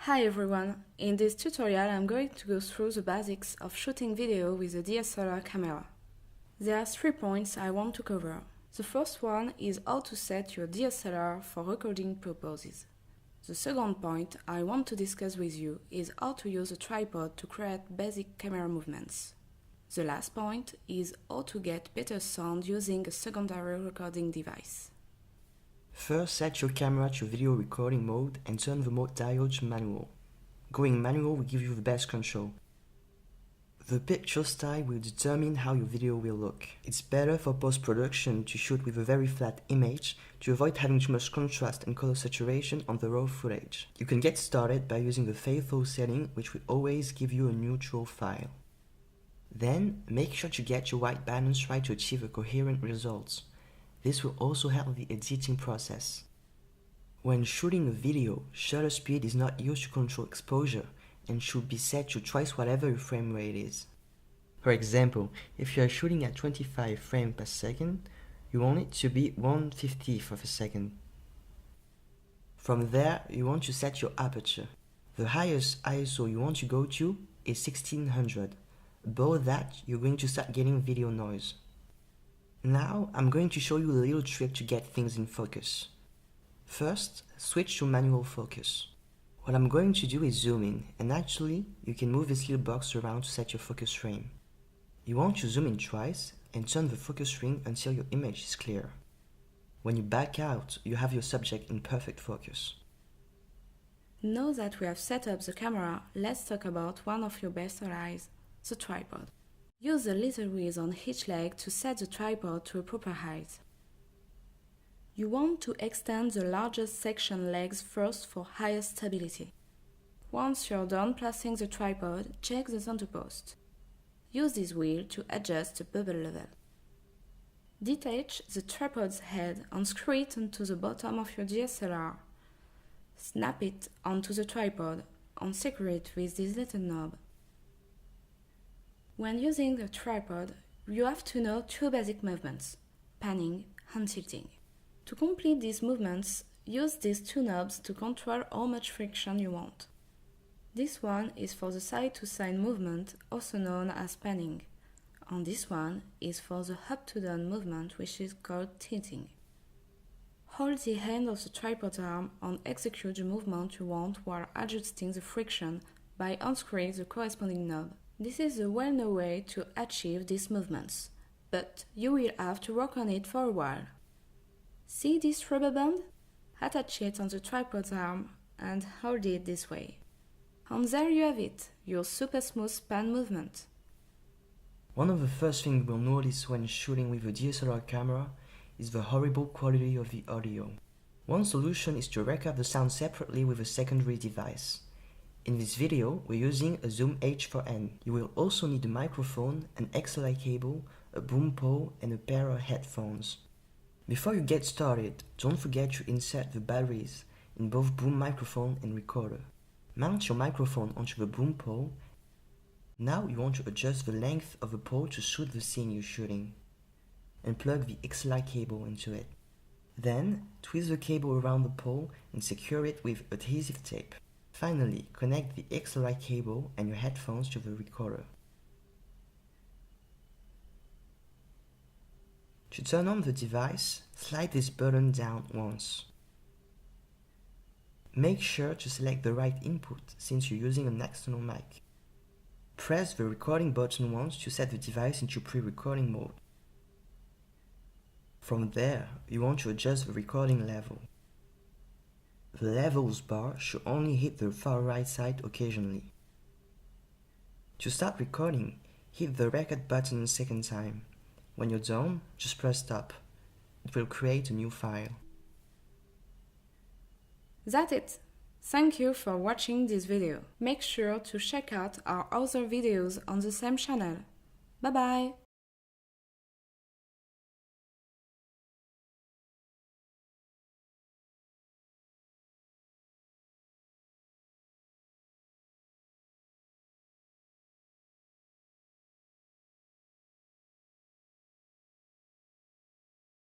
Hi everyone, in this tutorial I'm going to go through the basics of shooting video with a DSLR camera. There are 3 points I want to cover. The first one is how to set your DSLR for recording purposes. The second point I want to discuss with you is how to use a tripod to create basic camera movements. The last point is how to get better sound using a secondary recording device. First, set your camera to video recording mode and turn the mode dial to manual. Going manual will give you the best control. The picture style will determine how your video will look. It's better for post-production to shoot with a very flat image to avoid having too much contrast and color saturation on the raw footage. You can get started by using the faithful setting, which will always give you a neutral file. Then, make sure to get your white balance right to achieve a coherent result. This will also help the editing process. When shooting a video, shutter speed is not used to control exposure and should be set to twice whatever your frame rate is. For example, if you are shooting at 25 frames per second, you want it to be 1/50th of a second. From there, you want to set your aperture. The highest ISO you want to go to is 1600. Above that, you're going to start getting video noise. Now, I'm going to show you a little trick to get things in focus. First, switch to manual focus. What I'm going to do is zoom in, and actually, you can move this little box around to set your focus frame. You want to zoom in twice and turn the focus ring until your image is clear. When you back out, you have your subject in perfect focus. Now that we have set up the camera, let's talk about one of your best allies, the tripod. Use the little wheels on each leg to set the tripod to a proper height. You want to extend the largest section legs first for higher stability. Once you're done placing the tripod, check the center post. Use this wheel to adjust the bubble level. Detach the tripod's head and screw it onto the bottom of your DSLR. Snap it onto the tripod and secure it with this little knob. When using the tripod, you have to know 2 basic movements, panning and tilting. To complete these movements, use these 2 knobs to control how much friction you want. This one is for the side-to-side movement, also known as panning, and this one is for the up-to-down movement, which is called tilting. Hold the end of the tripod arm and execute the movement you want while adjusting the friction by unscrewing the corresponding knob. This is a well-known way to achieve these movements, but you will have to work on it for a while. See this rubber band? Attach it on the tripod's arm and hold it this way. And there you have it, your super smooth pan movement. One of the first things we'll notice when shooting with a DSLR camera is the horrible quality of the audio. One solution is to record the sound separately with a secondary device. In this video, we're using a Zoom H4n. You will also need a microphone, an XLR cable, a boom pole, and a pair of headphones. Before you get started, don't forget to insert the batteries in both boom microphone and recorder. Mount your microphone onto the boom pole. Now you want to adjust the length of the pole to suit the scene you're shooting. And plug the XLR cable into it. Then, twist the cable around the pole and secure it with adhesive tape. Finally, connect the XLR cable and your headphones to the recorder. To turn on the device, slide this button down once. Make sure to select the right input since you're using an external mic. Press the recording button once to set the device into pre-recording mode. From there, you want to adjust the recording level. The levels bar should only hit the far right side occasionally. To start recording, hit the record button a second time. When you're done, just press stop. It will create a new file. That's it! Thank you for watching this video. Make sure to check out our other videos on the same channel. Bye bye!